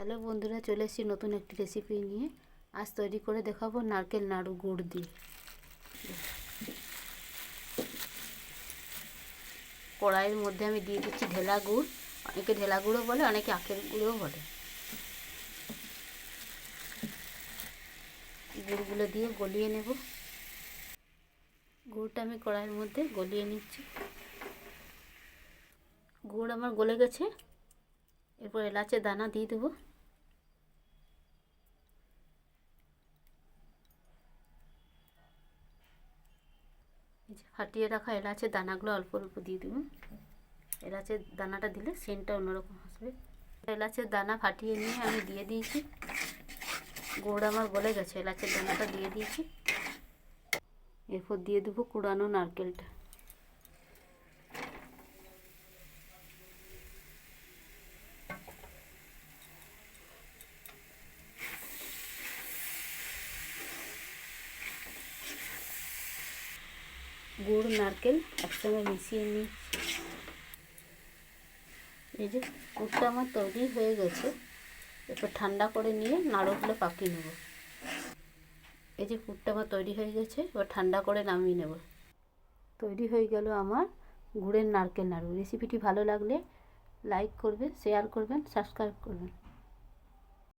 Hello বন্ধুরা, চলে এসেছি নতুন একটি রেসিপি নিয়ে। আজ তৈরি করে দেখাবো নারকেল নাড়ু গুড় দিয়ে। কড়াইয়ের মধ্যে আমি দিয়ে দিচ্ছি ঢেলা গুড়। অনেকে ঢেলা গুঁড়ো বলে, অনেকে আখের গুঁড়োও বলে। গুড়গুলো দিয়ে গলিয়ে নেব। গুড়টা আমি কড়াইয়ের মধ্যে গলিয়ে নিচ্ছি। গুড় আমার গলে গেছে। এরপর এলাচের দানা দিয়ে দেবো। ফাটিয়ে রাখা এলাচের দানাগুলো অল্প অল্প দিয়ে দেবো। এলাচের দানাটা দিলে সেন্টটা অন্যরকম আসবে। এলাচের দানা ফাটিয়ে নিয়ে আমি দিয়ে দিয়েছি। গুড় আমার গলে গেছে, এলাচের দানাটা দিয়ে দিয়েছি। এরপর দিয়ে দেবো কুড়ানো নারকেলটা। গুড় নারকেল একসঙ্গে মিশিয়ে নিই। এই যে গুড়টা আমার তৈরি হয়ে গেছে। এরপর ঠান্ডা করে নিয়ে নাড়ুগুলো পাকিয়ে নেব। এই যে গুড়টা আমার তৈরি হয়ে গেছে, এবার ঠান্ডা করে নামিয়ে নেব। তৈরি হয়ে গেল আমার গুড়ের নারকেল নাড়ু। রেসিপিটি ভালো লাগলে লাইক করবেন, শেয়ার করবেন, সাবস্ক্রাইব করবেন।